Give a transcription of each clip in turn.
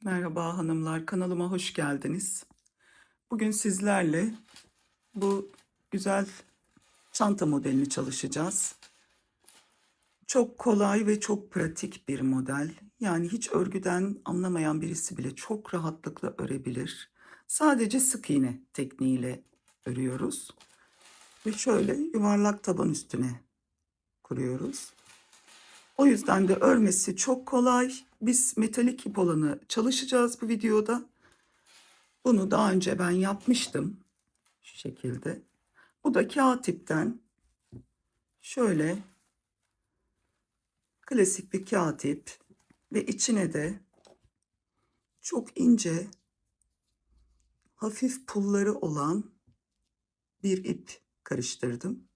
Merhaba hanımlar, kanalıma hoş geldiniz. Bugün sizlerle bu güzel çanta modelini çalışacağız. Çok kolay ve çok pratik bir model. Yani hiç örgüden anlamayan birisi bile çok rahatlıkla örebilir. Sadece sık iğne tekniğiyle örüyoruz. Ve şöyle yuvarlak taban üstüne kuruyoruz. O yüzden de örmesi çok kolay. Biz metalik ip olanı çalışacağız bu videoda. Bunu daha önce ben yapmıştım. Şu şekilde. Bu da kağıt ipten şöyle klasik bir kağıt ip ve içine de çok ince hafif pulları olan bir ip karıştırdım.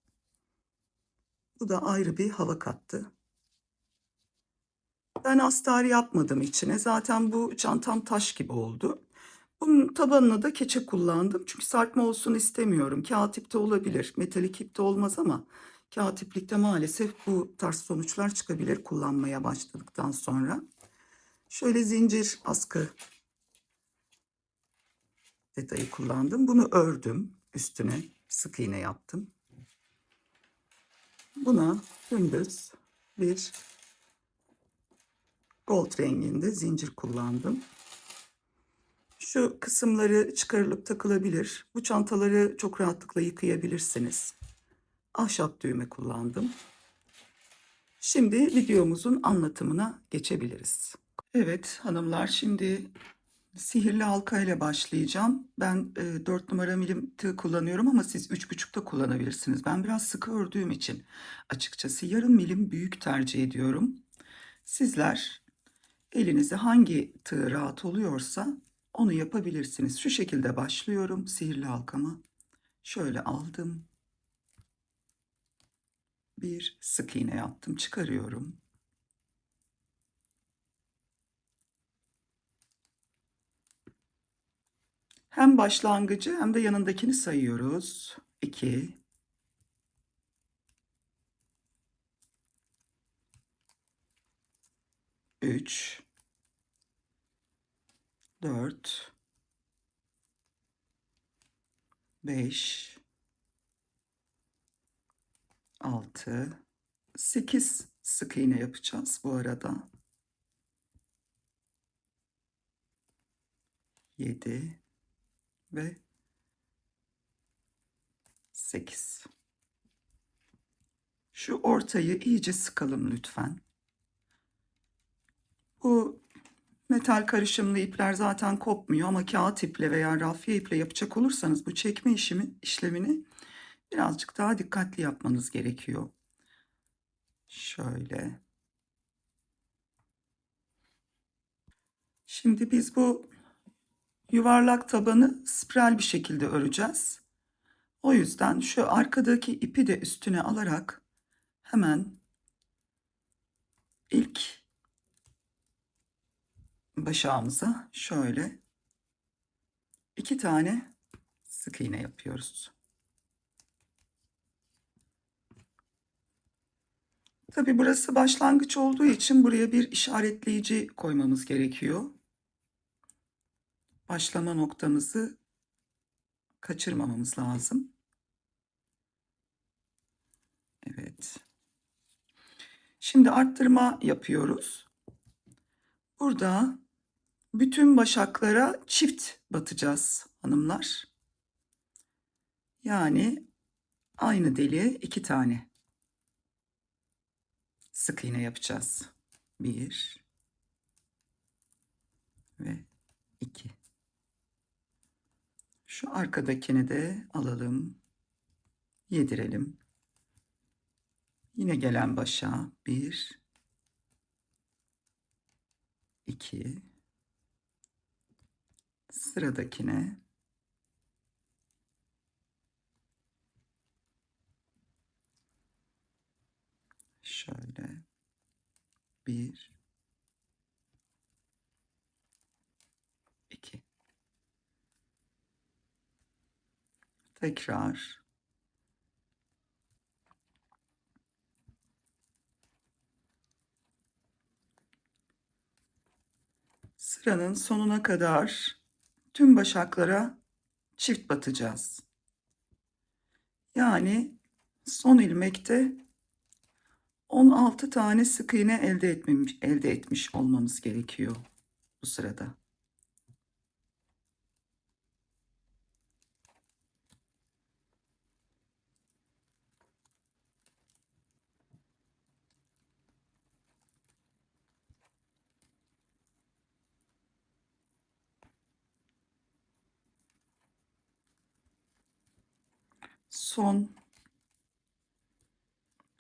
Bu da ayrı bir hava kattı. Ben astar yapmadım içine. Zaten bu çantam taş gibi oldu. Bunun tabanına da keçe kullandım. Çünkü sarkma olsun istemiyorum. Kağıt ipte olabilir. Metalik ipte olmaz ama kağıt iplikte maalesef bu tarz sonuçlar çıkabilir kullanmaya başladıktan sonra. Şöyle zincir askı detayı kullandım. Bunu ördüm. Üstüne sık iğne yaptım. Buna dümdüz bir gold renginde zincir kullandım. Şu kısımları çıkarılıp takılabilir. Bu çantaları çok rahatlıkla yıkayabilirsiniz. Ahşap düğme kullandım. Şimdi videomuzun anlatımına geçebiliriz. Evet hanımlar, şimdi sihirli halka ile başlayacağım. Ben 4 numara milim tığ kullanıyorum ama siz 3,5 da kullanabilirsiniz. Ben biraz sıkı ördüğüm için açıkçası yarım milim büyük tercih ediyorum. Sizler elinize hangi tığ rahat oluyorsa onu yapabilirsiniz. Şu şekilde başlıyorum sihirli halkamı. Şöyle aldım. Bir sık iğne yaptım. Çıkarıyorum. Hem başlangıcı hem de yanındakini sayıyoruz. 2, 3, 4, 5, 6, 8 sık iğne yapacağız bu arada. 7 ve 8. Şu ortayı iyice sıkalım lütfen. Bu metal karışımlı ipler zaten kopmuyor ama kağıt iple veya rafya iple yapacak olursanız bu çekme işlemini birazcık daha dikkatli yapmanız gerekiyor. Şöyle. Şimdi biz bu yuvarlak tabanı spiral bir şekilde öreceğiz. O yüzden şu arkadaki ipi de üstüne alarak hemen ilk başağımıza şöyle 2 tane sık iğne yapıyoruz. Tabii burası başlangıç olduğu için buraya bir işaretleyici koymamız gerekiyor. Başlama noktamızı kaçırmamamız lazım. Evet. Şimdi arttırma yapıyoruz. Burada bütün başaklara çift batacağız hanımlar. Yani aynı deliğe 2 tane sık iğne yapacağız. 1 ve 2. Şu arkadakini de alalım. Yedirelim. Yine gelen başa 1, 2, sıradakine şöyle 1, 2. Tekrar sıranın sonuna kadar tüm başaklara çift batacağız. Yani son ilmekte 16 tane sık iğne elde etmiş olmamız gerekiyor bu sırada. Son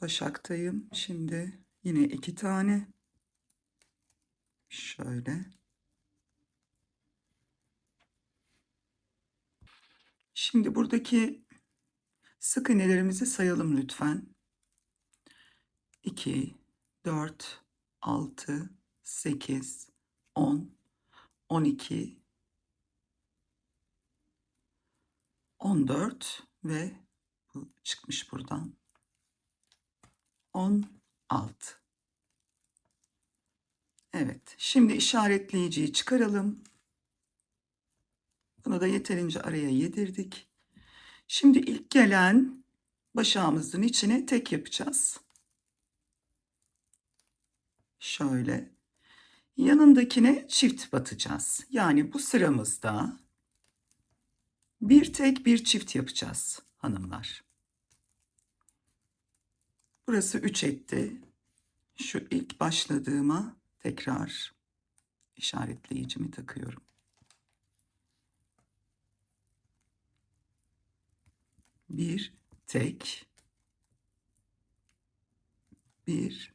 başaktayım. Şimdi yine 2 tane. Şöyle. Şimdi buradaki sık iğnelerimizi sayalım lütfen. 2, 4, 6, 8, 10, 12, 14 ve bu çıkmış buradan. 16. Evet. Şimdi işaretleyiciyi çıkaralım. Bunu da yeterince araya yedirdik. Şimdi ilk gelen başağımızın içine tek yapacağız. Şöyle. Yanındakine çift batacağız. Yani bu sıramızda bir tek bir çift yapacağız hanımlar. Burası 3 etti. Şu ilk başladığıma tekrar işaretleyicimi takıyorum. Bir tek, bir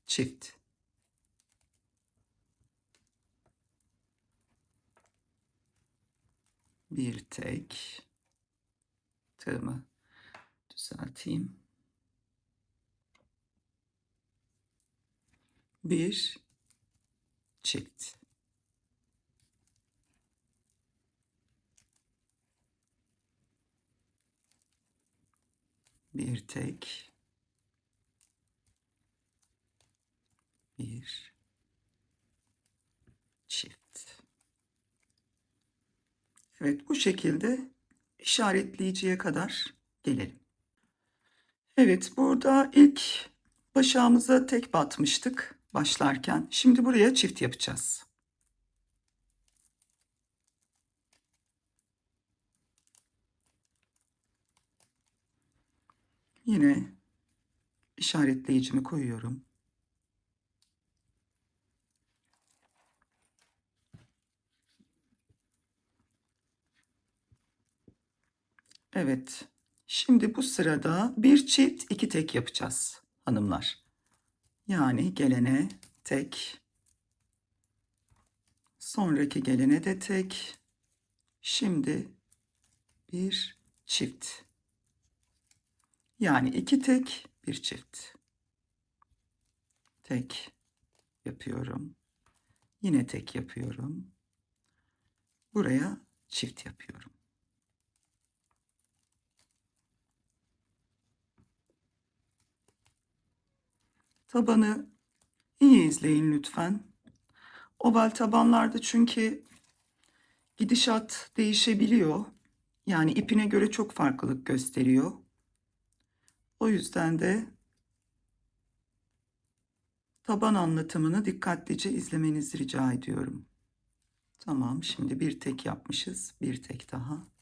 çift. Bir tek, tığımı düzelteyim. Bir çift. Bir tek, bir çift. Evet, bu şekilde işaretleyiciye kadar gelelim. Evet, burada ilk başağımıza tek batmıştık başlarken. Şimdi buraya çift yapacağız. Yine işaretleyicimi koyuyorum. Evet. Şimdi bu sırada bir çift iki tek yapacağız hanımlar. Yani gelene tek, sonraki gelene de tek. Şimdi bir çift. Yani iki tek, bir çift. Tek yapıyorum. Yine tek yapıyorum. Buraya çift yapıyorum. Tabanı iyi izleyin lütfen. Oval tabanlarda çünkü gidişat değişebiliyor. Yani ipine göre çok farklılık gösteriyor. O yüzden de taban anlatımını dikkatlice izlemenizi rica ediyorum. Tamam, şimdi bir tek yapmışız. Bir tek daha.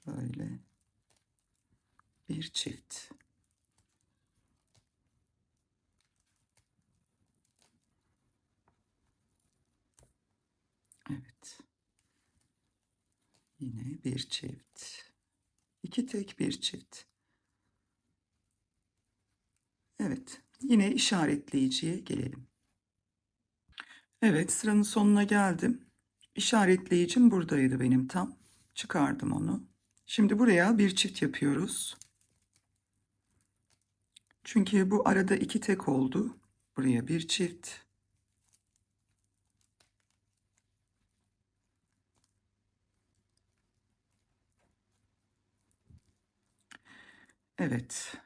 Şöyle bir çift. Evet. Yine bir çift. İki tek bir çift. Evet. Yine işaretleyiciye gelelim. Evet, sıranın sonuna geldim. İşaretleyicim buradaydı benim tam. Çıkardım onu. Şimdi buraya bir çift yapıyoruz. Çünkü bu arada iki tek oldu. Buraya bir çift. Evet.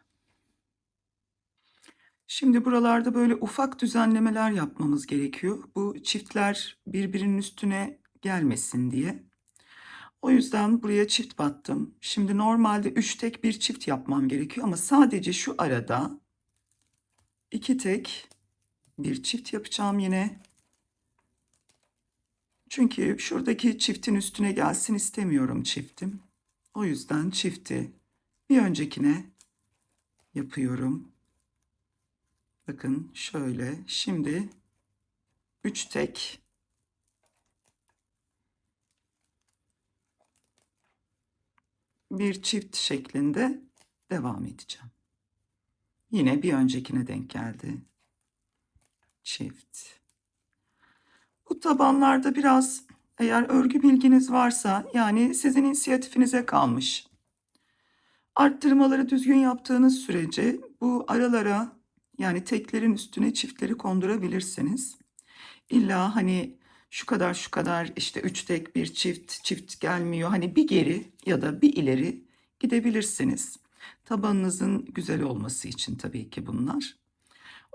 Şimdi buralarda böyle ufak düzenlemeler yapmamız gerekiyor. Bu çiftler birbirinin üstüne gelmesin diye. O yüzden buraya çift battım. Şimdi normalde 3 tek bir çift yapmam gerekiyor ama sadece şu arada 2 tek bir çift yapacağım yine. Çünkü şuradaki çiftin üstüne gelsin istemiyorum çiftim. O yüzden çifti bir öncekine yapıyorum. Bakın şöyle. Şimdi 3 tek bir çift şeklinde devam edeceğim. Yine bir öncekine denk geldi. Çift. Bu tabanlarda biraz eğer örgü bilginiz varsa yani sizin inisiyatifinize kalmış. Arttırmaları düzgün yaptığınız sürece bu aralara yani teklerin üstüne çiftleri kondurabilirsiniz. İlla hani şu kadar şu kadar işte 3 tek bir çift gelmiyor. Hani bir geri ya da bir ileri gidebilirsiniz. Tabanınızın güzel olması için tabii ki bunlar.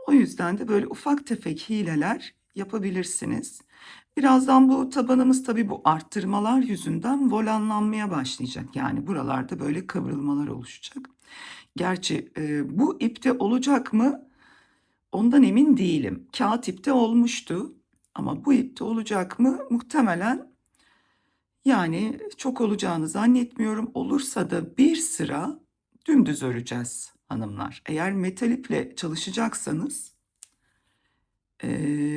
O yüzden de böyle ufak tefek hileler yapabilirsiniz. Birazdan bu tabanımız tabii bu arttırmalar yüzünden volanlanmaya başlayacak. Yani buralarda böyle kıvrılmalar oluşacak. Gerçi bu ipte olacak mı? Ondan emin değilim. Kağıt ipte olmuştu ama bu ipte olacak mı? Muhtemelen yani çok olacağını zannetmiyorum. Olursa da bir sıra dümdüz öreceğiz hanımlar. Eğer metal iple çalışacaksanız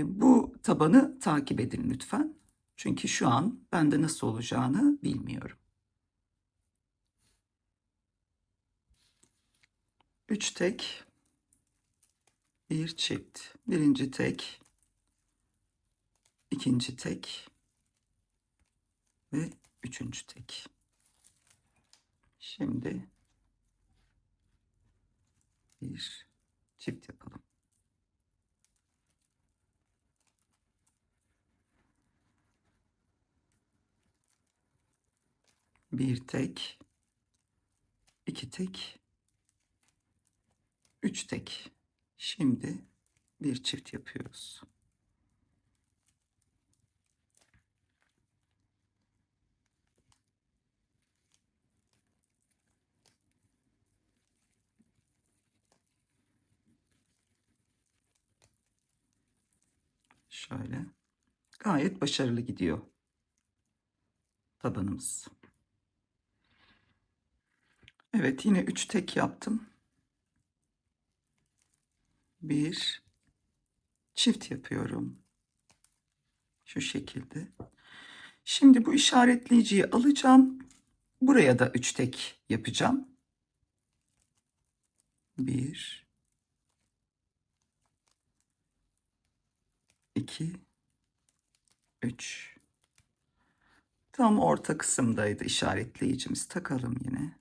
bu tabanı takip edin lütfen. Çünkü şu an bende nasıl olacağını bilmiyorum. 3 tek, bir çift. Birinci tek, ikinci tek ve üçüncü tek. Şimdi bir çift yapalım. Bir tek, iki tek, üç tek. Şimdi bir çift yapıyoruz. Şöyle. Gayet başarılı gidiyor tabanımız. Evet, yine 3 tek yaptım. Bir çift yapıyorum. Şu şekilde. Şimdi bu işaretleyiciyi alacağım. Buraya da 3 tek yapacağım. 1 2 3. Tam orta kısımdaydı işaretleyicimiz. Takalım yine.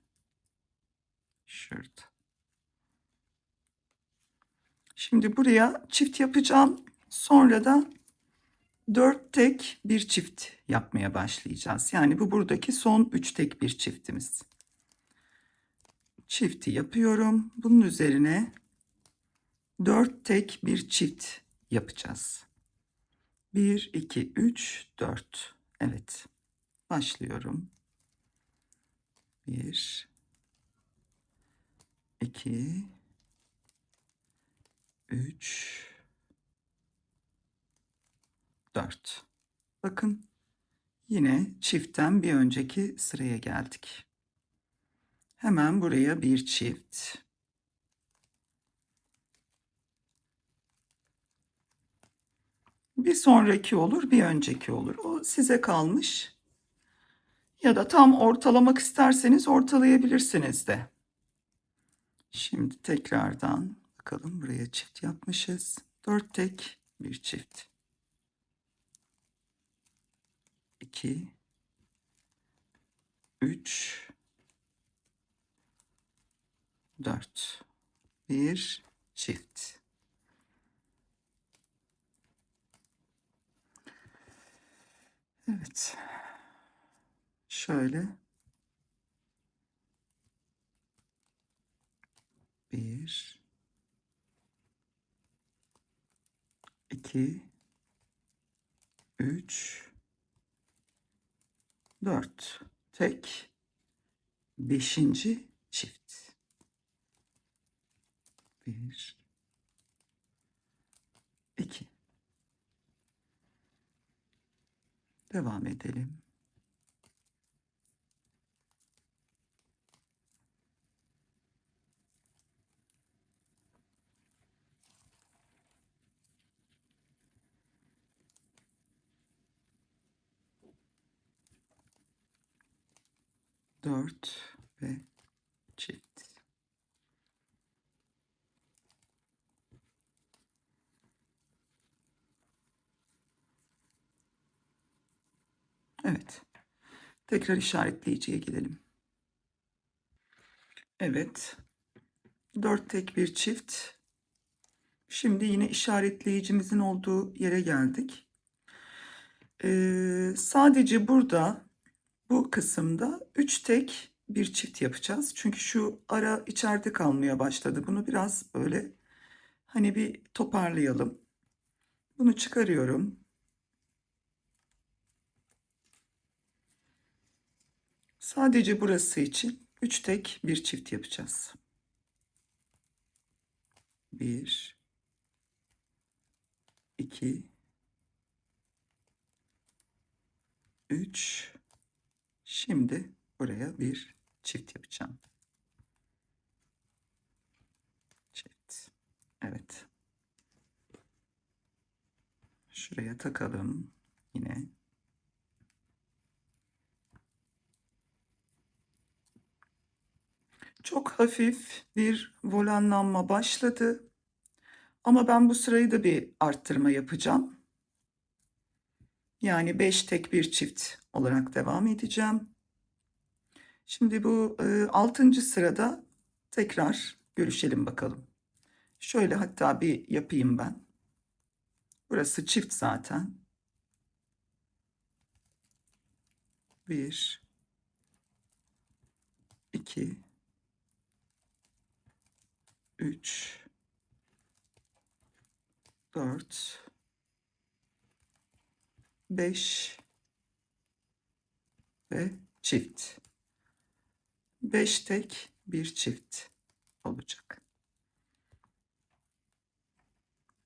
Şurada. Şimdi buraya çift yapacağım. Sonra da 4 tek bir çift yapmaya başlayacağız. Yani bu buradaki son 3 tek bir çiftimiz. Çifti yapıyorum. Bunun üzerine 4 tek bir çift yapacağız. 1 2 3 4. Evet. Başlıyorum. 1 2 3 4. Bakın yine çiftten bir önceki sıraya geldik. Hemen buraya bir çift. Bir sonraki olur, bir önceki olur. O size kalmış. Ya da tam ortalamak isterseniz ortalayabilirsiniz de. Şimdi tekrardan bakalım buraya çift yapmışız. 4 tek, bir çift. 2 3 4. Bir çift. Evet. Şöyle. Bir 2, 3, 4. Tek. 5. çift. 1, 2. Devam edelim. Dört ve çift. Evet. Tekrar işaretleyiciye gidelim. Evet. 4 tek bir çift. Şimdi yine işaretleyicimizin olduğu yere geldik. Sadece burada bu kısımda 3 tek bir çift yapacağız. Çünkü şu ara içeride kalmaya başladı. Bunu biraz böyle hani bir toparlayalım. Bunu çıkarıyorum. Sadece burası için 3 tek bir çift yapacağız. 1, 2, 3. Şimdi buraya bir çift yapacağım. Çift. Evet. Şuraya takalım yine. Çok hafif bir volanlanma başladı. Ama ben bu sırayı da bir arttırma yapacağım. Yani 5 tek bir çift olarak devam edeceğim. Şimdi bu 6. sırada tekrar görüşelim bakalım. Şöyle hatta bir yapayım ben. Burası çift zaten. 1, 2, 3, 4, 5 ve çift. 5 tek bir çift olacak.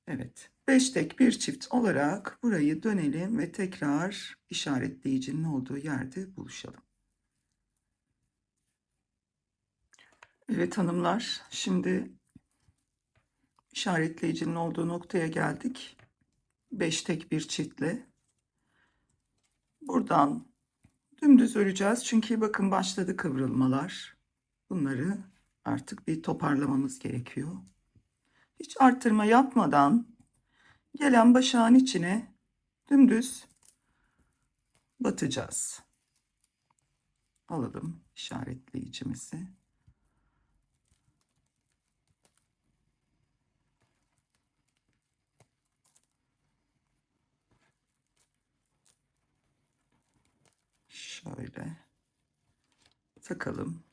Evet. 5 tek bir çift olarak burayı dönelim ve tekrar işaretleyicinin olduğu yerde buluşalım. Evet hanımlar, şimdi işaretleyicinin olduğu noktaya geldik. 5 tek bir çiftle. Buradan dümdüz öreceğiz. Çünkü bakın başladı kıvrılmalar. Bunları artık bir toparlamamız gerekiyor. Hiç arttırma yapmadan gelen başağın içine dümdüz batacağız. Alalım işaretleyicimizi. Şöyle takalım.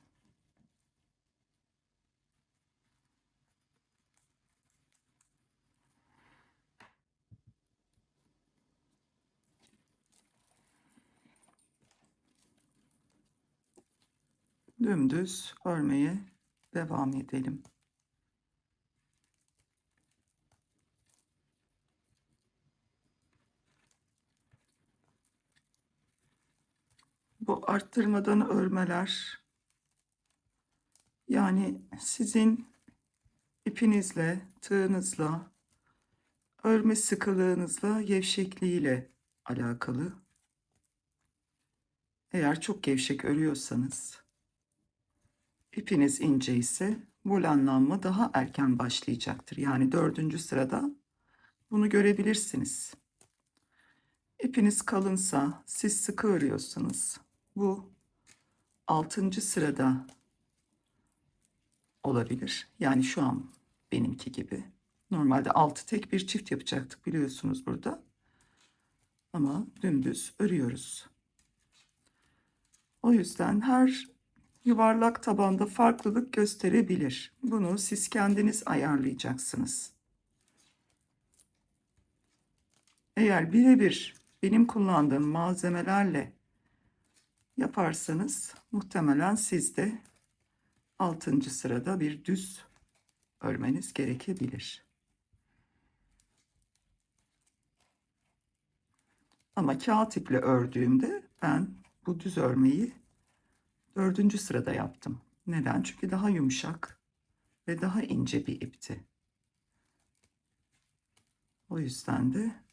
Dümdüz örmeye devam edelim. Bu arttırmadan örmeler, yani sizin ipinizle, tığınızla, örme sıkılığınızla, gevşekliğiyle alakalı. Eğer çok gevşek örüyorsanız, ipiniz ince ise volanlanma daha erken başlayacaktır. Yani 4. sırada bunu görebilirsiniz. İpiniz kalınsa, siz sıkı örüyorsanız, bu 6. sırada olabilir. Yani şu an benimki gibi. Normalde 6 tek bir çift yapacaktık biliyorsunuz burada. Ama dümdüz örüyoruz. O yüzden her yuvarlak tabanda farklılık gösterebilir. Bunu siz kendiniz ayarlayacaksınız. Eğer birebir benim kullandığım malzemelerle yaparsanız muhtemelen siz de 6. sırada bir düz örmeniz gerekebilir. Ama kağıt iple ördüğümde ben bu düz örmeyi 4. sırada yaptım. Neden? Çünkü daha yumuşak ve daha ince bir ipti. O yüzden de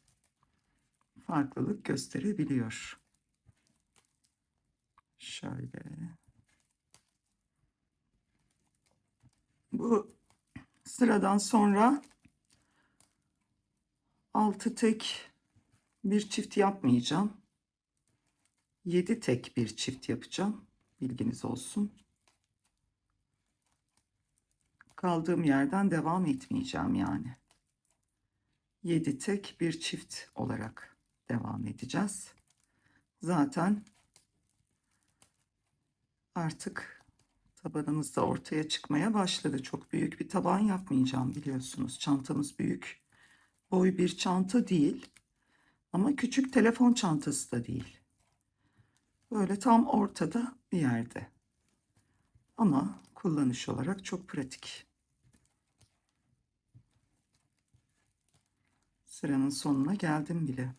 farklılık gösterebiliyor. Şöyle. Bu sıradan sonra 6 tek bir çift yapmayacağım. 7 tek bir çift yapacağım. Bilginiz olsun. Kaldığım yerden devam etmeyeceğim yani. 7 tek bir çift olarak devam edeceğiz. Zaten artık tabanımız da ortaya çıkmaya başladı. Çok büyük bir taban yapmayacağım biliyorsunuz. Çantamız büyük. Boy bir çanta değil. Ama küçük telefon çantası da değil. Böyle tam ortada bir yerde. Ama kullanış olarak çok pratik. Sıranın sonuna geldim bile.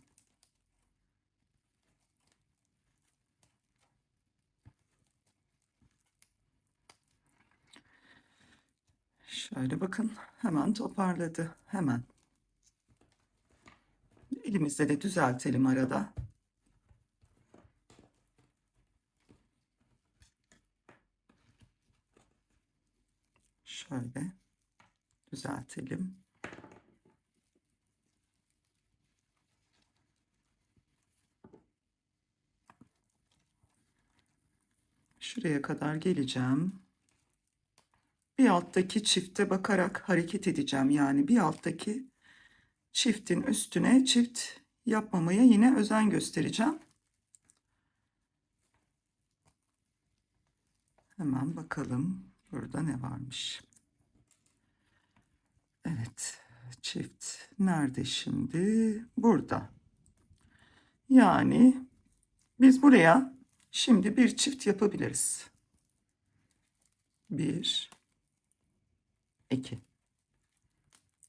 Şöyle bakın, hemen toparladı. Hemen. Elimizde de düzeltelim arada. Şöyle düzeltelim. Şuraya kadar geleceğim. Bir alttaki çifte bakarak hareket edeceğim. Yani bir alttaki çiftin üstüne çift yapmamaya yine özen göstereceğim. Hemen bakalım burada ne varmış. Evet, çift nerede şimdi? Burada. Yani biz buraya şimdi bir çift yapabiliriz. 1, 2.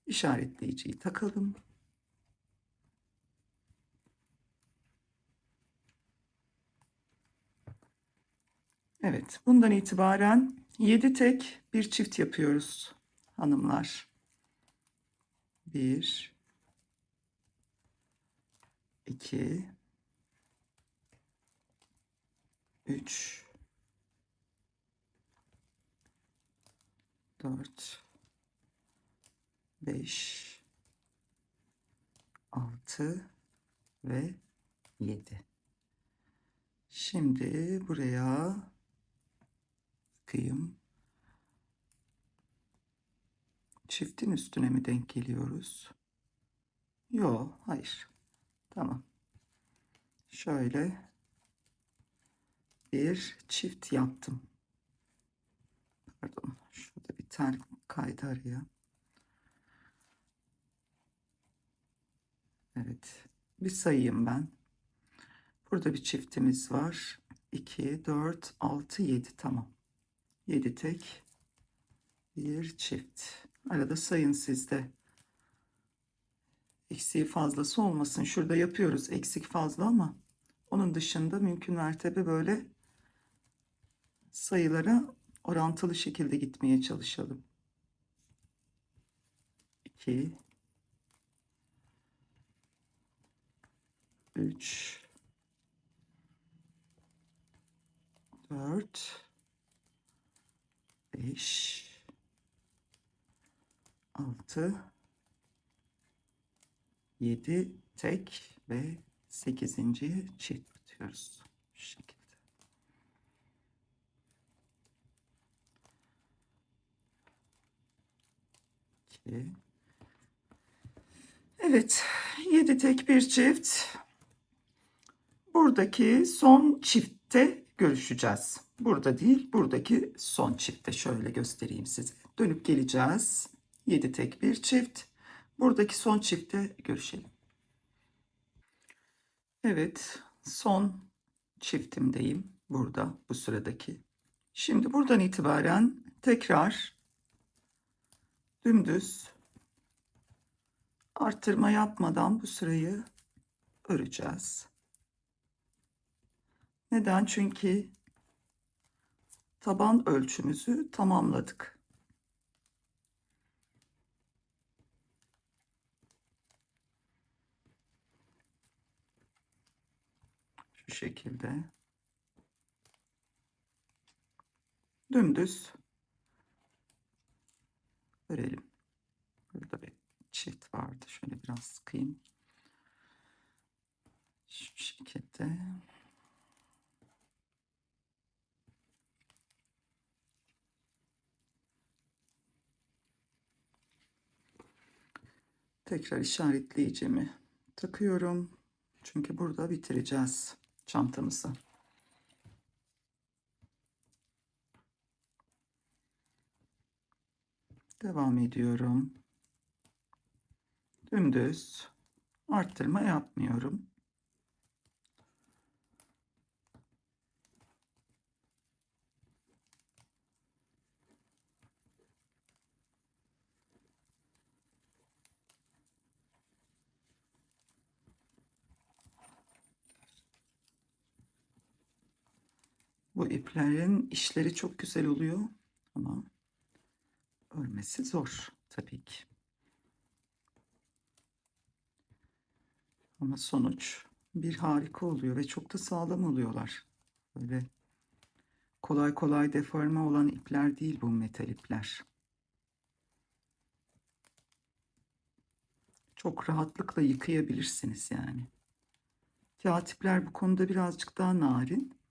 İşaretleyiciyi takalım. Evet, bundan itibaren 7 tek bir çift yapıyoruz hanımlar. 1, 2, 3, 4, 5, 6 ve 7. Şimdi buraya bakayım. Çiftin üstüne mi denk geliyoruz? Yok, hayır. Tamam. Şöyle bir çift yaptım. Pardon, şurada bir tel kaydı araya. Evet, bir sayayım ben. Burada bir çiftimiz var. 2, 4, 6, 7. Tamam. 7 tek bir çift. Arada sayın siz de. Eksiği fazlası olmasın. Şurada yapıyoruz eksik fazla ama onun dışında mümkün mertebe böyle sayılara orantılı şekilde gitmeye çalışalım. 2, 3, 4, 5, 6, 7 tek ve 8.'yi çift tutuyoruz. Şu şekilde. Evet, 7 tek bir çift. Buradaki son çiftte görüşeceğiz. Burada değil, buradaki son çiftte şöyle göstereyim size. Dönüp geleceğiz. 7 tek bir çift. Buradaki son çiftte görüşelim. Evet, son çiftimdeyim burada, bu sıradaki. Şimdi buradan itibaren tekrar dümdüz arttırma yapmadan bu sırayı öreceğiz. Neden? Çünkü taban ölçümüzü tamamladık. Şu şekilde dümdüz örelim. Burada bir çift vardı. Şöyle biraz sıkayım. Şu şekilde. Tekrar işaretleyicimi takıyorum. Çünkü burada bitireceğiz çantamızı. Devam ediyorum. Dümdüz arttırma yapmıyorum. Bu iplerin işleri çok güzel oluyor ama örmesi zor tabii ki. Ama sonuç bir harika oluyor ve çok da sağlam oluyorlar. Böyle kolay kolay deforme olan ipler değil bu metal ipler. Çok rahatlıkla yıkayabilirsiniz yani. Kağıt ipler bu konuda birazcık daha narin.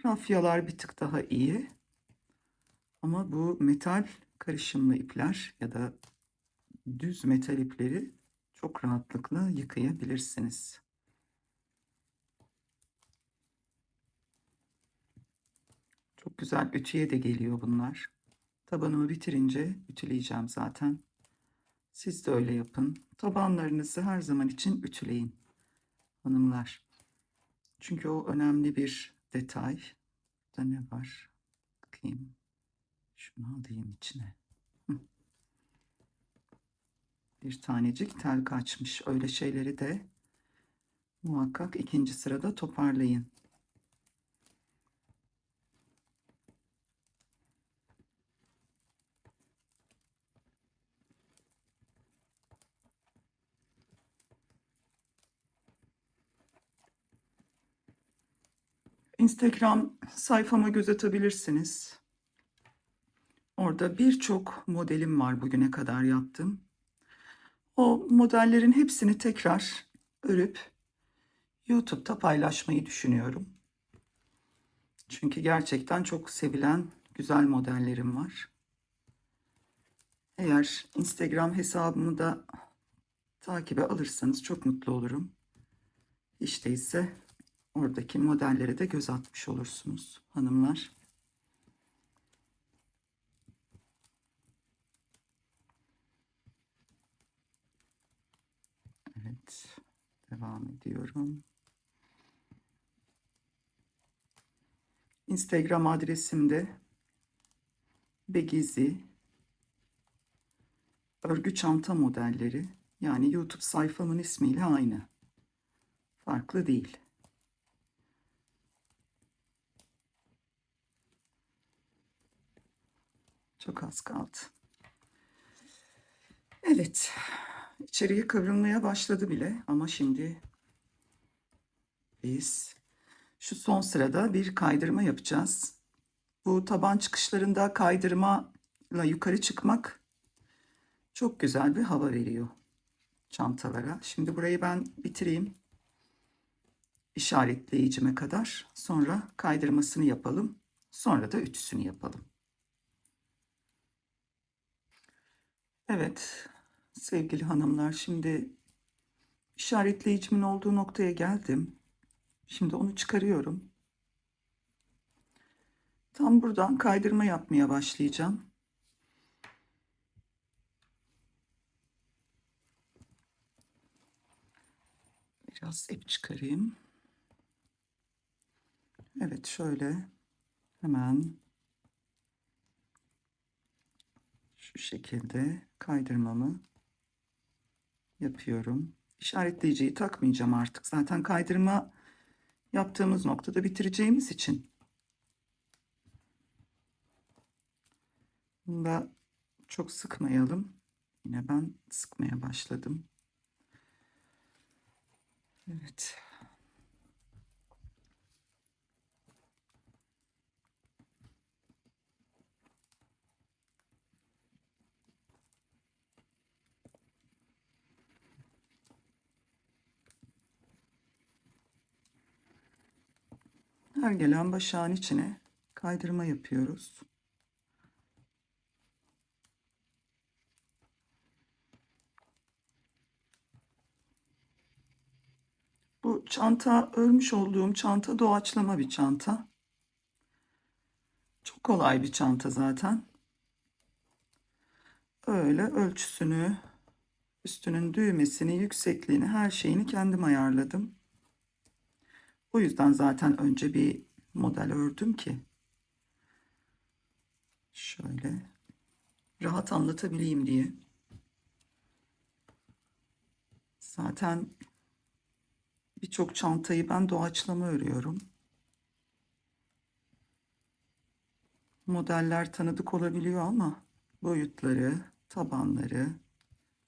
Rafyalar bir tık daha iyi. Ama bu metal karışımlı ipler ya da düz metal ipleri çok rahatlıkla yıkayabilirsiniz. Çok güzel ütüye de geliyor bunlar. Tabanımı bitirince ütüleyeceğim zaten. Siz de öyle yapın. Tabanlarınızı her zaman için ütüleyin hanımlar. Çünkü o önemli bir detay. Burada ne var? Bakayım. Şunu alayım içine. Bir tanecik tel kaçmış. Öyle şeyleri de muhakkak ikinci sırada toparlayın. Instagram sayfama göz atabilirsiniz. Orada birçok modelim var bugüne kadar yaptım. O modellerin hepsini tekrar örüp YouTube'da paylaşmayı düşünüyorum. Çünkü gerçekten çok sevilen güzel modellerim var. Eğer Instagram hesabımı da takibe alırsanız çok mutlu olurum. Hiç değilse oradaki modellere de göz atmış olursunuz hanımlar. Evet, devam ediyorum. Instagram adresimde Begizi örgü çanta modelleri, yani YouTube sayfamın ismiyle aynı. Farklı değil. Çok az kaldı. Evet. İçeriye kıvrılmaya başladı bile ama şimdi biz şu son sırada bir kaydırma yapacağız. Bu taban çıkışlarında kaydırmayla yukarı çıkmak çok güzel bir hava veriyor çantalara. Şimdi burayı ben bitireyim. İşaretleyicime kadar. Sonra kaydırmasını yapalım. Sonra da ütüsünü yapalım. Evet sevgili hanımlar, şimdi işaretleyicimin olduğu noktaya geldim. Şimdi onu çıkarıyorum. Tam buradan kaydırma yapmaya başlayacağım. Biraz ip çıkarayım. Evet, şöyle hemen şu şekilde kaydırmamı yapıyorum. İşaretleyiciyi takmayacağım artık. Zaten kaydırma yaptığımız noktada bitireceğimiz için. Bunu da çok sıkmayalım. Yine ben sıkmaya başladım. Evet. Her gelen başağın içine kaydırma yapıyoruz. Bu çanta, örmüş olduğum çanta doğaçlama bir çanta. Çok kolay bir çanta zaten. Öyle ölçüsünü, üstünün düğmesini, yüksekliğini, her şeyini kendim ayarladım. O yüzden zaten önce bir model ördüm ki şöyle rahat anlatabileyim diye. Zaten birçok çantayı ben doğaçlama örüyorum. Modeller tanıdık olabiliyor ama boyutları, tabanları,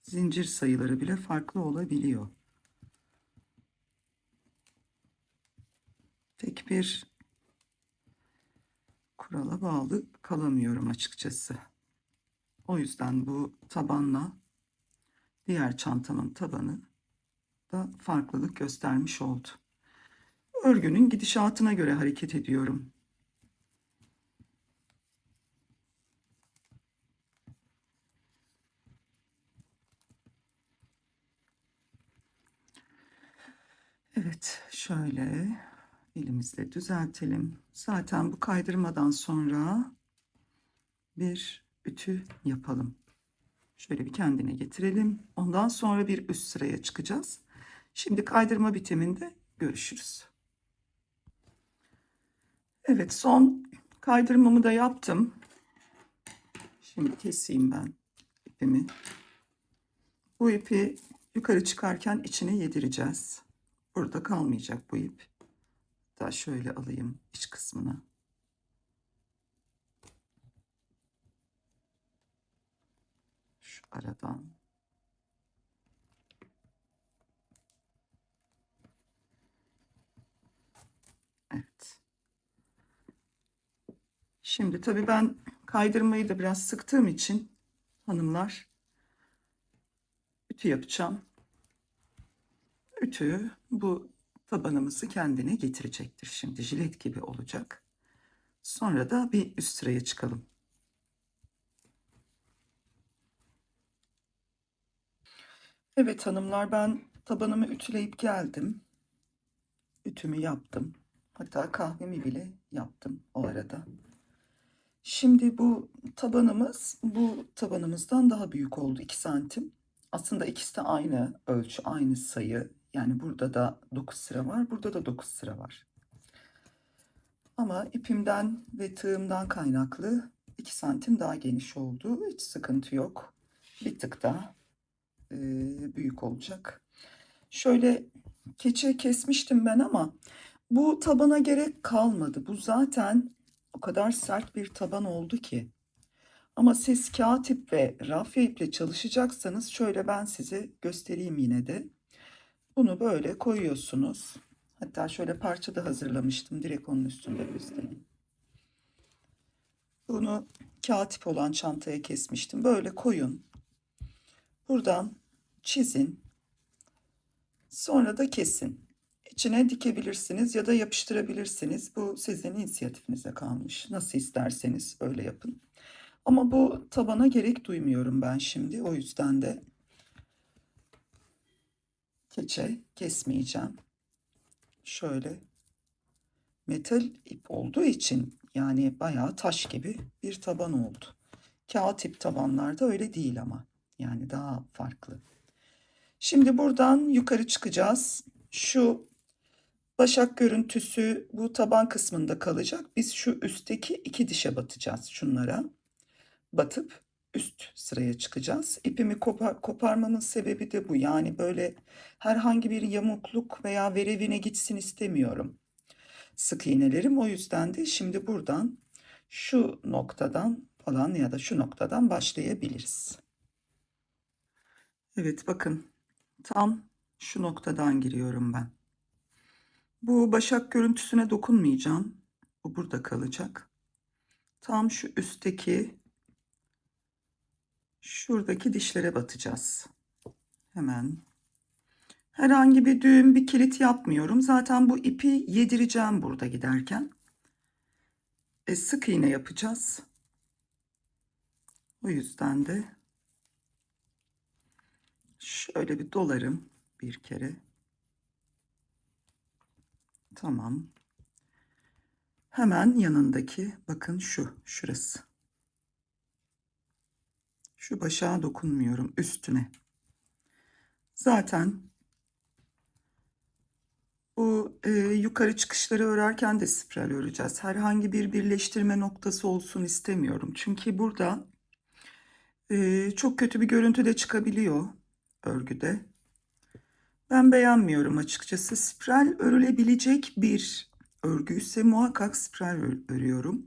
zincir sayıları bile farklı olabiliyor. Tek bir kurala bağlı kalamıyorum açıkçası. O yüzden bu tabanla diğer çantamın tabanı da farklılık göstermiş oldu. Örgünün gidişatına göre hareket ediyorum. Evet, şöyle elimizle düzeltelim. Zaten bu kaydırmadan sonra bir ütü yapalım. Şöyle bir kendine getirelim. Ondan sonra bir üst sıraya çıkacağız. Şimdi kaydırma bitiminde görüşürüz. Evet, son kaydırmamı da yaptım. Şimdi keseyim ben ipimi. Bu ipi yukarı çıkarken içine yedireceğiz. Burada kalmayacak bu ip. Daha şöyle alayım iç kısmına. Şu aradan. Evet. Şimdi tabii ben kaydırmayı da biraz sıktığım için hanımlar ütü yapacağım. Ütü bu tabanımızı kendine getirecektir. Şimdi jilet gibi olacak. Sonra da bir üst sıraya çıkalım. Evet hanımlar, ben tabanımı ütüleyip geldim. Ütümü yaptım. Hatta kahvemi bile yaptım o arada. Şimdi bu tabanımız bu tabanımızdan daha büyük oldu, 2 santim. Aslında ikisi de aynı ölçü, aynı sayı. Yani burada da 9 sıra var, burada da 9 sıra var. Ama ipimden ve tığımdan kaynaklı 2 santim daha geniş oldu. Hiç sıkıntı yok. Bir tık daha büyük olacak. Şöyle keçe kesmiştim ben ama bu tabana gerek kalmadı. Bu zaten o kadar sert bir taban oldu ki. Ama siz kağıt ip ve rafya iple çalışacaksanız şöyle ben size göstereyim yine de. Bunu böyle koyuyorsunuz. Hatta şöyle parça da hazırlamıştım. Direkt onun üstünde göstereyim. Bunu kağıt ip olan çantaya kesmiştim. Böyle koyun. Buradan çizin. Sonra da kesin. İçine dikebilirsiniz ya da yapıştırabilirsiniz. Bu sizin inisiyatifinize kalmış. Nasıl isterseniz öyle yapın. Ama bu tabana gerek duymuyorum ben şimdi. O yüzden de keçe kesmeyeceğim. Şöyle metal ip olduğu için yani bayağı taş gibi bir taban oldu. Kağıt ip tabanlarda öyle değil ama. Yani daha farklı. Şimdi buradan yukarı çıkacağız. Şu başak görüntüsü bu taban kısmında kalacak. Biz şu üstteki 2 dişe batacağız şunlara. Batıp üst sıraya çıkacağız. İpimi koparmamın sebebi de bu. Yani böyle herhangi bir yamukluk veya verevine gitsin istemiyorum sık iğnelerim. O yüzden de şimdi buradan şu noktadan falan ya da şu noktadan başlayabiliriz. Evet bakın tam şu noktadan giriyorum ben. Bu başak görüntüsüne dokunmayacağım. Bu burada kalacak. Tam şu üstteki şuradaki dişlere batacağız. Hemen. Herhangi bir düğüm, bir kilit yapmıyorum. Zaten bu ipi yedireceğim burada giderken. Sık iğne yapacağız. O yüzden de şöyle bir dolarım bir kere. Tamam. Hemen yanındaki bakın şurası. Şu başağa dokunmuyorum üstüne. Zaten bu yukarı çıkışları örerken de spiral öreceğiz. Herhangi bir birleştirme noktası olsun istemiyorum. Çünkü burada çok kötü bir görüntü de çıkabiliyor örgüde. Ben beğenmiyorum açıkçası. Spiral örülebilecek bir örgüyse muhakkak spiral örüyorum.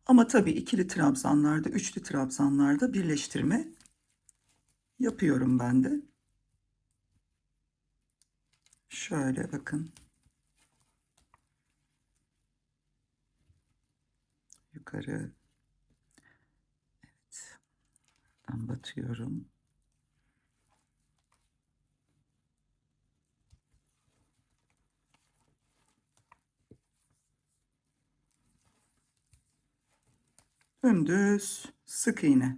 Ama tabii ikili trabzanlarda, üçlü trabzanlarda birleştirme yapıyorum ben de. Şöyle bakın. Yukarı. Evet. Ben batıyorum. Dümdüz sık iğne.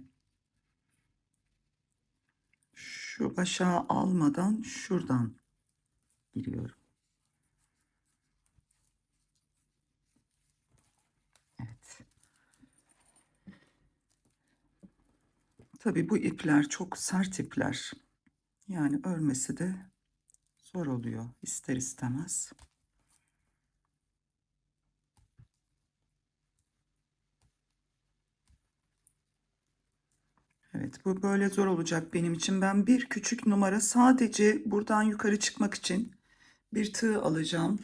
Şu başağı almadan şuradan giriyorum. Evet. Tabii bu ipler çok sert ipler. Yani örmesi de zor oluyor ister istemez. Evet, bu böyle zor olacak benim için. Ben bir küçük numara sadece buradan yukarı çıkmak için bir tığ alacağım.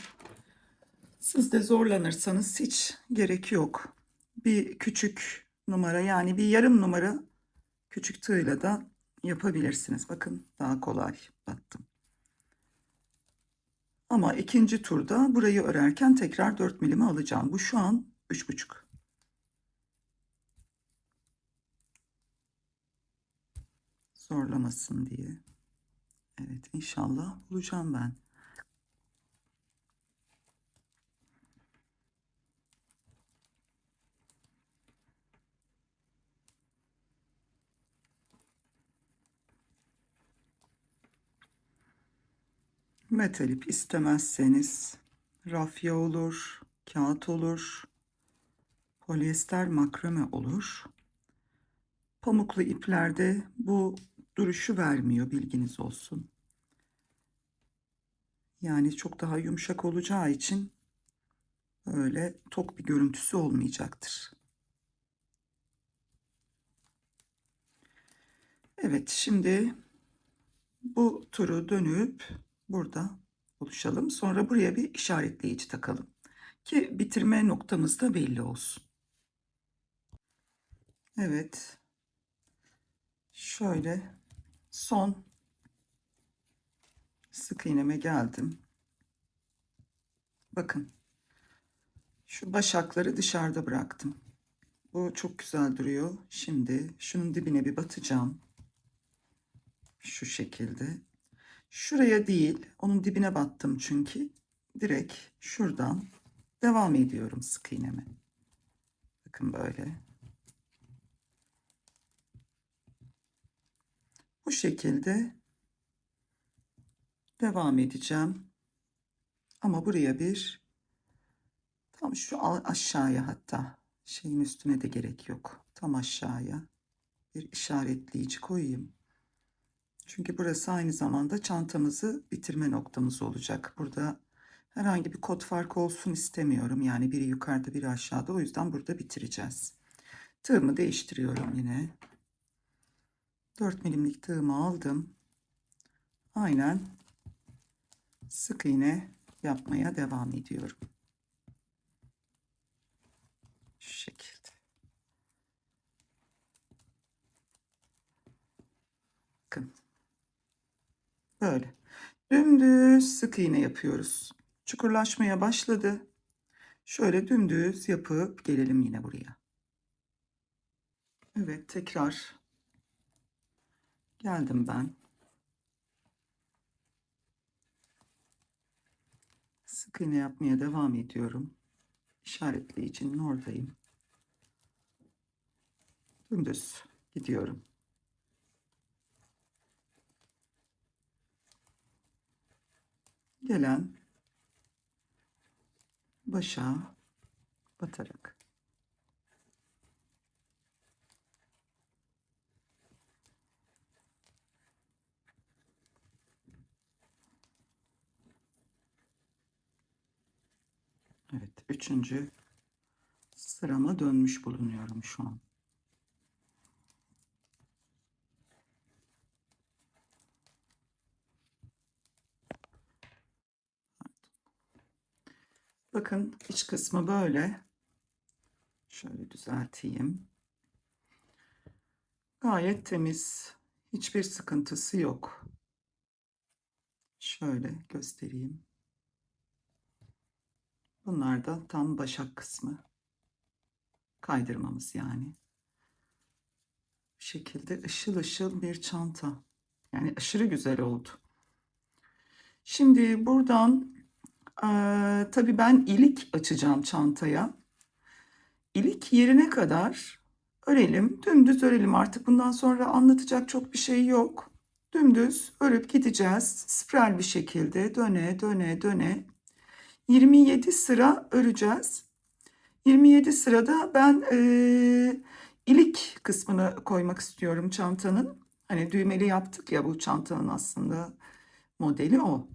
Siz de zorlanırsanız hiç gerek yok. Bir küçük numara yani bir yarım numara küçük tığla da yapabilirsiniz. Bakın daha kolay battım. Ama ikinci turda burayı örerken tekrar 4 milimi alacağım. Bu şu an 3,5. Zorlamasın diye. Evet inşallah bulacağım ben. Metal ip istemezseniz rafya olur, kağıt olur, polyester makrame olur. Pamuklu iplerde bu duruşu vermiyor bilginiz olsun. Yani çok daha yumuşak olacağı için öyle tok bir görüntüsü olmayacaktır. Evet şimdi bu turu dönüp burada buluşalım. Sonra buraya bir işaretleyici takalım ki bitirme noktamız da belli olsun. Evet. Şöyle son sık iğneme geldim. Bakın şu başakları dışarıda bıraktım. Bu çok güzel duruyor. Şimdi şunun dibine bir batacağım. Şu şekilde. Şuraya değil, onun dibine battım çünkü. Direkt şuradan devam ediyorum sık iğneme. Bakın böyle. Bu şekilde devam edeceğim. Ama buraya bir tam şu aşağıya hatta şeyin üstüne de gerek yok. Tam aşağıya bir işaretleyici koyayım. Çünkü burası aynı zamanda çantamızı bitirme noktamız olacak. Burada herhangi bir kot farkı olsun istemiyorum. Yani biri yukarıda biri aşağıda. O yüzden burada bitireceğiz. Tığımı değiştiriyorum yine. 4 milimlik tığımı aldım. Aynen sık iğne yapmaya devam ediyorum. Şu şekilde. Bakın. Böyle. Dümdüz sık iğne yapıyoruz. Çukurlaşmaya başladı. Şöyle dümdüz yapıp gelelim yine buraya. Evet, tekrar geldim ben. Sık iğne yapmaya devam ediyorum. İşaretleyicinin oradayım. Dümdüz gidiyorum. Gelen başa batarak. Evet, 3. sırama dönmüş bulunuyorum şu an. Bakın iç kısmı böyle. Şöyle düzelteyim. Gayet temiz. Hiçbir sıkıntısı yok. Şöyle göstereyim. Bunlar da tam başak kısmı. Kaydırmamız yani. Bu şekilde ışıl ışıl bir çanta. Yani aşırı güzel oldu. Şimdi buradan tabii ben ilik açacağım çantaya. İlik yerine kadar örelim. Dümdüz örelim. Artık bundan sonra anlatacak çok bir şey yok. Dümdüz örüp gideceğiz. Spiral bir şekilde döne döne döne. 27 sıra öreceğiz. 27 sırada ben ilik kısmını koymak istiyorum çantanın. Hani düğmeli yaptık ya, bu çantanın aslında modeli o.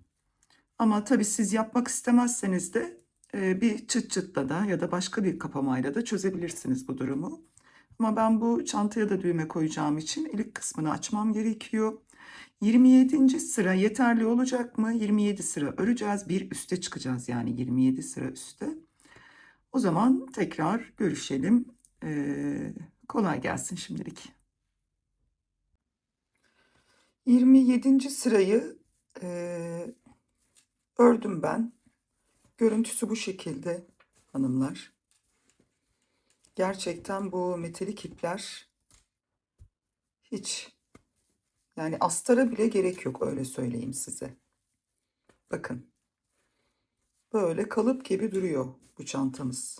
Ama tabii siz yapmak istemezseniz de bir çıt çıtla da ya da başka bir kapamayla da çözebilirsiniz bu durumu. Ama ben bu çantaya da düğme koyacağım için ilik kısmını açmam gerekiyor. 27. sıra yeterli olacak mı? 27 sıra öreceğiz. Bir üste çıkacağız yani 27 sıra üste. O zaman tekrar görüşelim. Kolay gelsin şimdilik. 27. sırayı ördüm ben. Görüntüsü bu şekilde hanımlar. Gerçekten bu metalik ipler hiç, yani astara bile gerek yok, öyle söyleyeyim size. Bakın. Böyle kalıp gibi duruyor bu çantamız.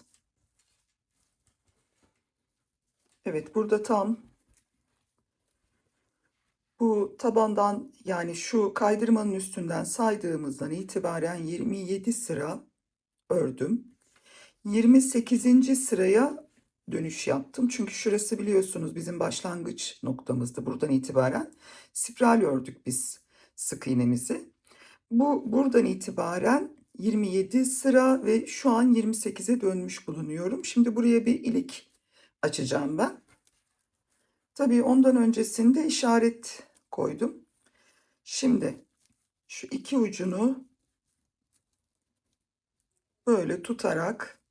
Evet, burada tam bu tabandan, yani şu kaydırmanın üstünden saydığımızdan itibaren 27 sıra ördüm. 28. sıraya dönüş yaptım. Çünkü şurası biliyorsunuz bizim başlangıç noktamızdı. Buradan itibaren spiral ördük biz sık iğnemizi. Buradan itibaren 27 sıra ve şu an 28'e dönmüş bulunuyorum. Şimdi buraya bir ilik açacağım ben. Tabii ondan öncesinde işaret koydum. Şimdi şu iki ucunu böyle tutarak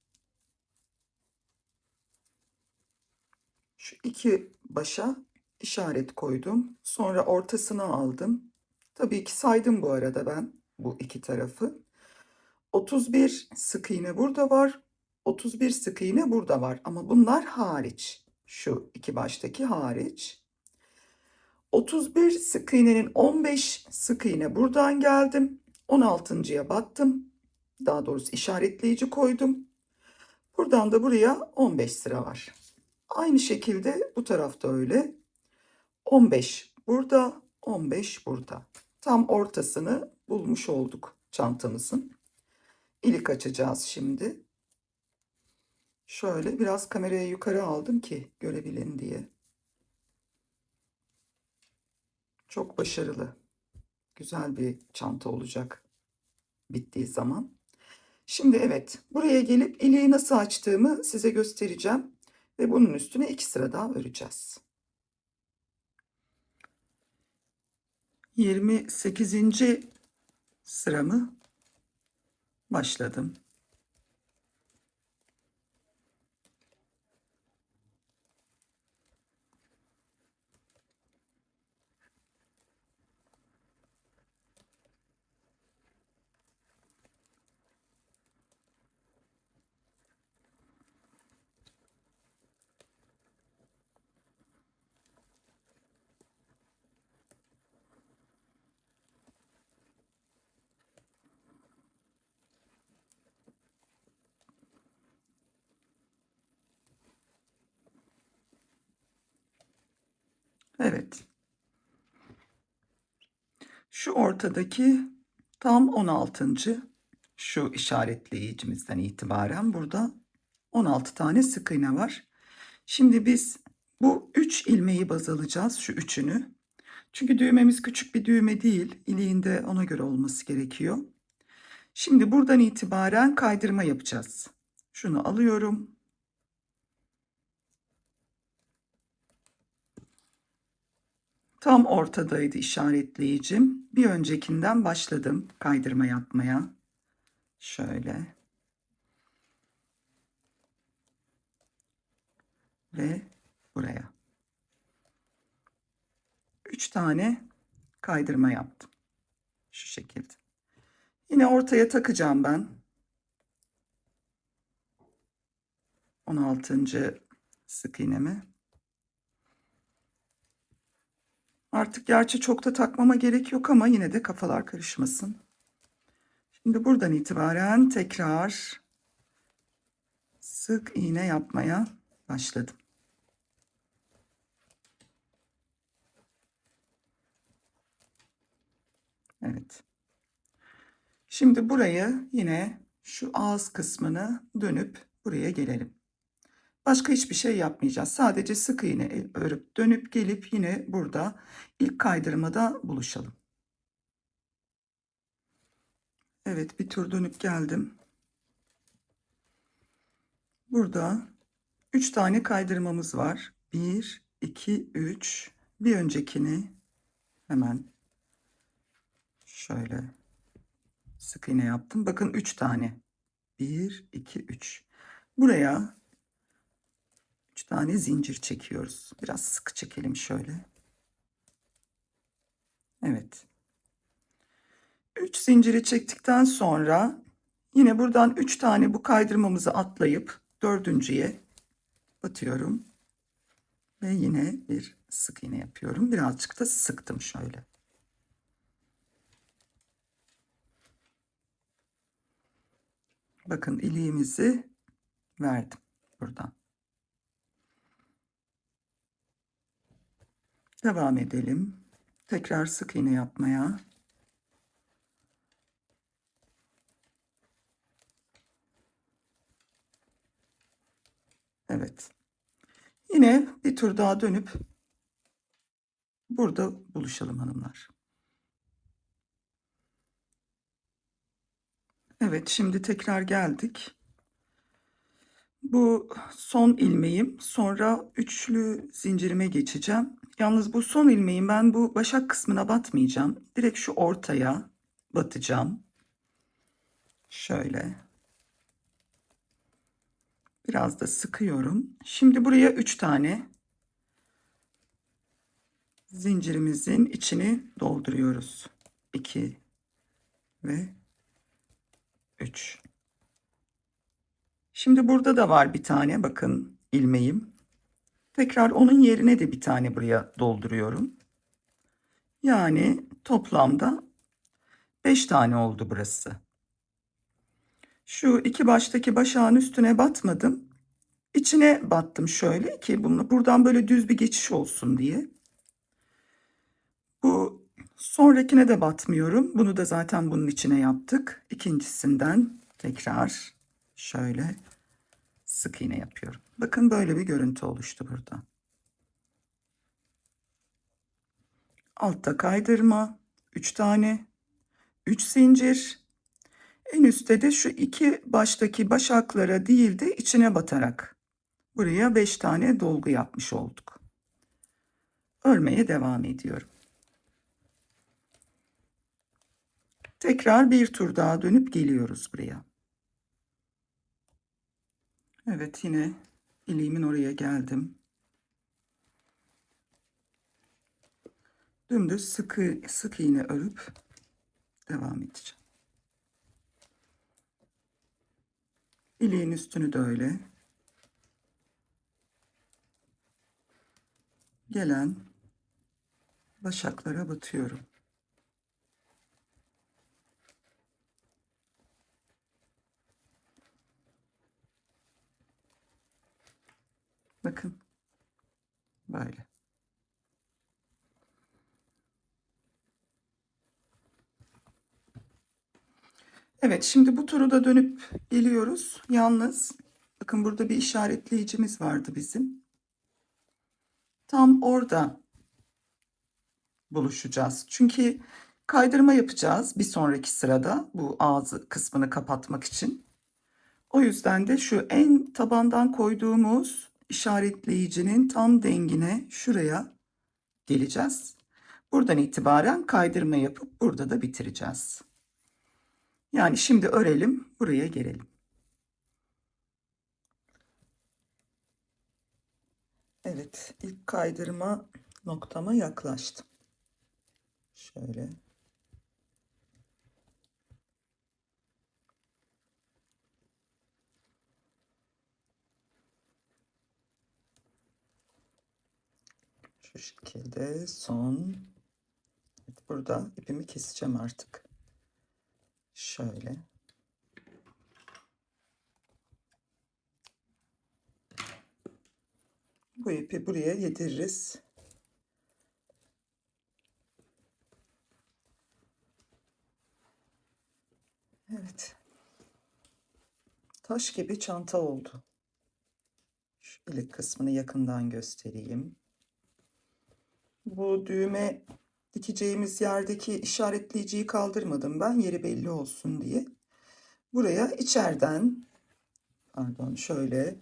şu iki başa işaret koydum. Sonra ortasını aldım. Tabii ki saydım bu arada ben bu iki tarafı. 31 sık iğne burada var. 31 sık iğne burada var. Ama bunlar hariç. Şu iki baştaki hariç. 31 sık iğnenin 15 sık iğne buradan geldim. 16.'ya battım. Daha doğrusu işaretleyici koydum. Buradan da buraya 15 sıra var. Aynı şekilde bu tarafta öyle. 15 burada, 15 burada. Tam ortasını bulmuş olduk çantamızın. İlik açacağız şimdi. Şöyle biraz kamerayı yukarı aldım ki görebilin diye. Çok başarılı, güzel bir çanta olacak bittiği zaman. Şimdi evet, buraya gelip iliği nasıl açtığımı size göstereceğim. Ve bunun üstüne 2 sıra daha öreceğiz. 28. sıramı başladım. Evet. Şu ortadaki tam 16. şu işaretleyicimizden itibaren burada 16 tane sık iğne var. Şimdi biz bu 3 ilmeği baz alacağız, şu üçünü. Çünkü düğmemiz küçük bir düğme değil. İliğinde ona göre olması gerekiyor. Şimdi buradan itibaren kaydırma yapacağız. Şunu alıyorum. Tam ortadaydı işaretleyicim. Bir öncekinden başladım kaydırma yapmaya. Şöyle. Ve buraya. 3 tane kaydırma yaptım. Şu şekilde. Yine ortaya takacağım ben. 16. sık iğnemi. Artık gerçi çok da takmama gerek yok ama yine de kafalar karışmasın. Şimdi buradan itibaren tekrar sık iğne yapmaya başladım. Evet. Şimdi burayı yine şu ağız kısmını dönüp buraya gelelim. Başka hiçbir şey yapmayacağız. Sadece sık iğne örüp dönüp gelip yine burada ilk kaydırmada buluşalım. Evet, bir tur dönüp geldim. Burada 3 tane kaydırmamız var. 1, 2, 3. Bir öncekini hemen şöyle sık iğne yaptım. Bakın 3 tane. 1, 2, 3. Buraya 3 tane zincir çekiyoruz. Biraz sıkı çekelim şöyle. Evet. 3 zinciri çektikten sonra yine buradan 3 tane bu kaydırmamızı atlayıp dördüncüye batıyorum. Ve yine bir sık iğne yapıyorum. Birazcık da sıktım şöyle. Bakın iliğimizi verdim buradan. Devam edelim. Tekrar sık iğne yapmaya. Evet. Yine bir tur daha dönüp burada buluşalım hanımlar. Evet, şimdi tekrar geldik. Bu son ilmeğim. Sonra üçlü zincirime geçeceğim. Yalnız bu son ilmeğim, ben bu başak kısmına batmayacağım. Direkt şu ortaya batacağım. Şöyle. Biraz da sıkıyorum. Şimdi buraya 3 tane zincirimizin içini dolduruyoruz. 2 ve 3. Şimdi burada da var bir tane, bakın ilmeğim. Tekrar onun yerine de bir tane buraya dolduruyorum. Yani toplamda 5 tane oldu burası. Şu iki baştaki başağın üstüne batmadım. İçine battım şöyle ki buradan böyle düz bir geçiş olsun diye. Bu sonrakine de batmıyorum. Bunu da zaten bunun içine yaptık. İkincisinden tekrar şöyle sık iğne yapıyorum. Bakın böyle bir görüntü oluştu burada. altta kaydırma, 3 tane, 3 zincir. En üstte de şu iki baştaki başaklara değil de içine batarak buraya 5 tane dolgu yapmış olduk. Örmeye devam ediyorum. Tekrar bir tur daha dönüp geliyoruz buraya. Evet, yine iliğimin oraya geldim. Dümdüz sık iğne örüp devam edeceğim. İliğin üstünü de öyle. Gelen başaklara batıyorum. Bakın böyle. Evet, şimdi bu turu da dönüp geliyoruz. Yalnız bakın burada bir işaretleyicimiz vardı bizim. Tam orada buluşacağız. Çünkü kaydırma yapacağız bir sonraki sırada bu ağzı kısmını kapatmak için. O yüzden de şu en tabandan koyduğumuz işaretleyicinin tam dengine şuraya geleceğiz. Buradan itibaren kaydırma yapıp burada da bitireceğiz. Yani şimdi örelim, buraya gelelim. Evet, ilk kaydırma noktama yaklaştım. Şöyle. Şu şekilde son. Evet, burada ipimi keseceğim artık. Şöyle. Bu ipi buraya yediririz. Evet. Taş gibi çanta oldu. Şu ilik kısmını yakından göstereyim. Bu düğme dikeceğimiz yerdeki işaretleyiciyi kaldırmadım ben, yeri belli olsun diye. Buraya içeriden, pardon, şöyle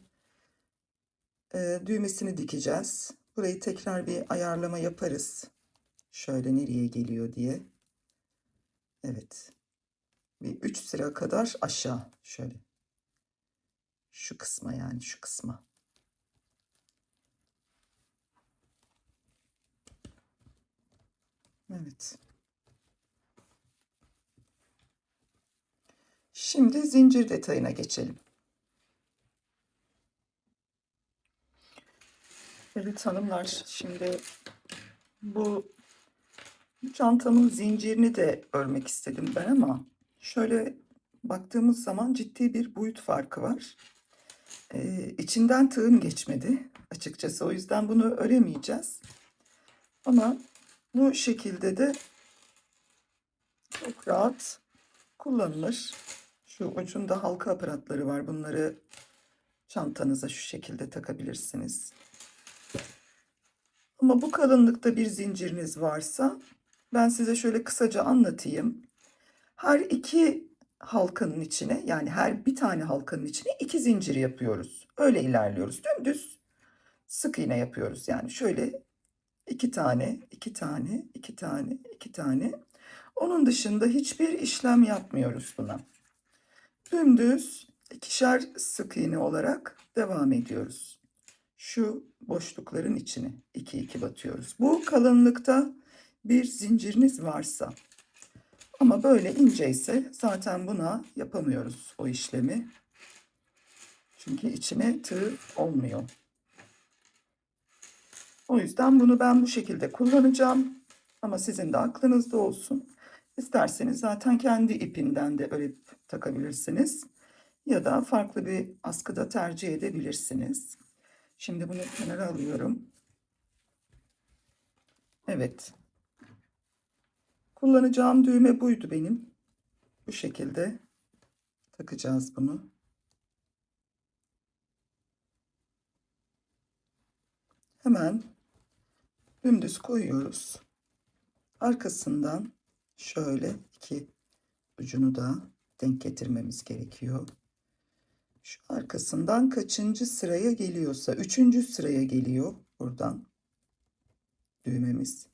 düğmesini dikeceğiz. Burayı tekrar bir ayarlama yaparız. Şöyle nereye geliyor diye. Evet. Bir 3 sıra kadar aşağı şöyle. Şu kısma, yani şu kısma. Evet. Şimdi zincir detayına geçelim. Evet hanımlar, şimdi bu çantamın zincirini de örmek istedim ben ama şöyle baktığımız zaman ciddi bir boyut farkı var. İçinden tığım geçmedi açıkçası, o yüzden bunu öremeyeceğiz. Ama bu şekilde de çok rahat kullanılır. Şu ucunda halka aparatları var. Bunları çantanıza şu şekilde takabilirsiniz. Ama bu kalınlıkta bir zinciriniz varsa ben size şöyle kısaca anlatayım. Her iki halkanın içine, yani her bir tane halkanın içine 2 zincir yapıyoruz. Öyle ilerliyoruz. Dümdüz sık iğne yapıyoruz. Yani şöyle 2 tane, 2 tane, 2 tane, 2 tane. Onun dışında hiçbir işlem yapmıyoruz buna. Dümdüz ikişer sık iğne olarak devam ediyoruz. Şu boşlukların içine 2 2 batıyoruz. Bu kalınlıkta bir zinciriniz varsa, ama böyle ince ise zaten buna yapamıyoruz o işlemi. Çünkü içine tığ olmuyor. O yüzden bunu ben bu şekilde kullanacağım. Ama sizin de aklınızda olsun. İsterseniz zaten kendi ipinden de örüp takabilirsiniz. Ya da farklı bir askıda tercih edebilirsiniz. Şimdi bunu kenara alıyorum. Evet. Kullanacağım düğme buydu benim. Bu şekilde takacağız bunu. Hemen dümdüz koyuyoruz. Arkasından şöyle iki ucunu da denk getirmemiz gerekiyor. Şu arkasından kaçıncı sıraya geliyorsa, üçüncü sıraya geliyor buradan düğmemiz.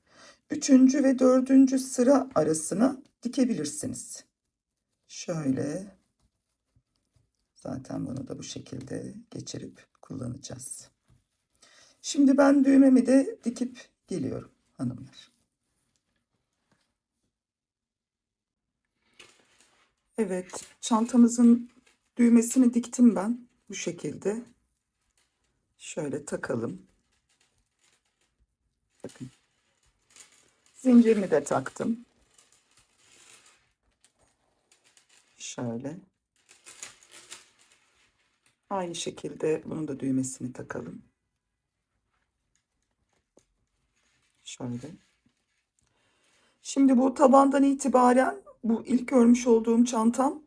Üçüncü ve dördüncü sıra arasına dikebilirsiniz. Şöyle, zaten bunu da bu şekilde geçirip kullanacağız. Şimdi ben düğmemi de dikip geliyorum hanımlar. Evet, çantamızın düğmesini diktim ben bu şekilde. Şöyle takalım. Bakın. Zincirimi de taktım. Şöyle. Aynı şekilde bunun da düğmesini takalım. Şöyle. Şimdi bu tabandan itibaren bu ilk örmüş olduğum çantam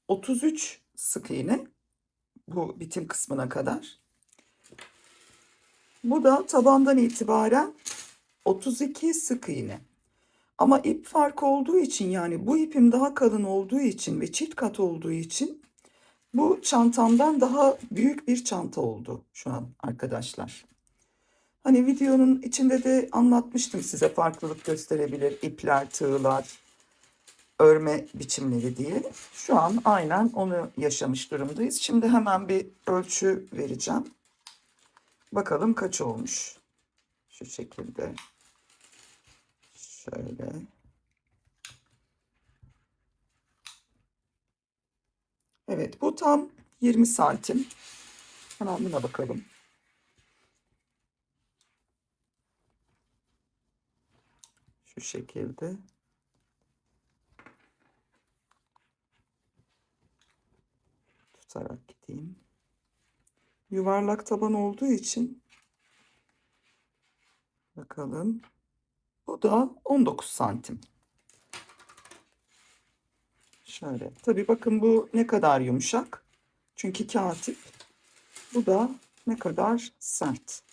33 sık iğne. Bu bitim kısmına kadar. Bu da tabandan itibaren 32 sık iğne. Ama ip farkı olduğu için, yani bu ipim daha kalın olduğu için ve çift kat olduğu için bu çantamdan daha büyük bir çanta oldu şu an arkadaşlar. Hani videonun içinde de anlatmıştım size, farklılık gösterebilir ipler, tığlar, örme biçimleri diye. Şu an aynen onu yaşamış durumdayız. Şimdi hemen bir ölçü vereceğim. Bakalım kaç olmuş. Şu şekilde. Şöyle. Evet, bu tam 20 santim. Hemen buna bakalım. Şu şekilde. Tutarak gideyim. Yuvarlak taban olduğu için bakalım. Bu da 19 santim. Şöyle. Tabii bakın bu ne kadar yumuşak. Çünkü kağıt ip. Bu da ne kadar sert.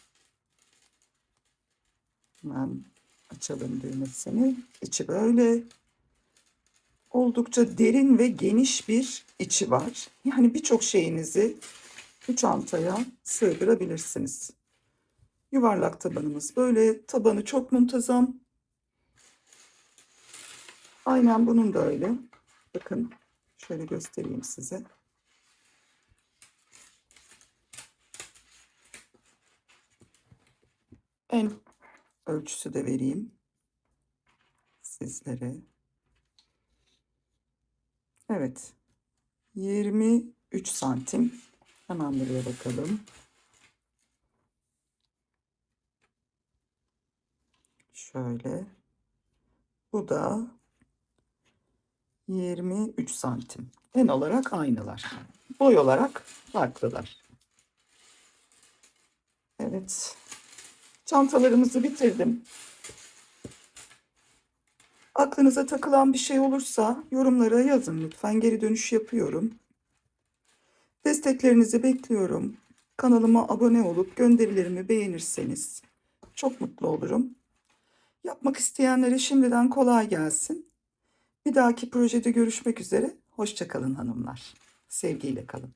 Hemen açalım düğmesini. İçi böyle oldukça derin ve geniş bir içi var. Yani birçok şeyinizi bu çantaya sığdırabilirsiniz. Yuvarlak tabanımız böyle. Tabanı çok muntazam. Aynen bunun da öyle. Bakın şöyle göstereyim size. En ölçüsü de vereyim sizlere. Evet. 23 santim. Hemen buraya bakalım. Şöyle. Bu da 23 santim. En olarak aynılar. Boy olarak farklılar. Evet. Çantalarımızı bitirdim. Aklınıza takılan bir şey olursa yorumlara yazın lütfen. Geri dönüş yapıyorum. Desteklerinizi bekliyorum. Kanalıma abone olup gönderilerimi beğenirseniz çok mutlu olurum. Yapmak isteyenlere şimdiden kolay gelsin. Bir dahaki projede görüşmek üzere. Hoşça kalın hanımlar. Sevgiyle kalın.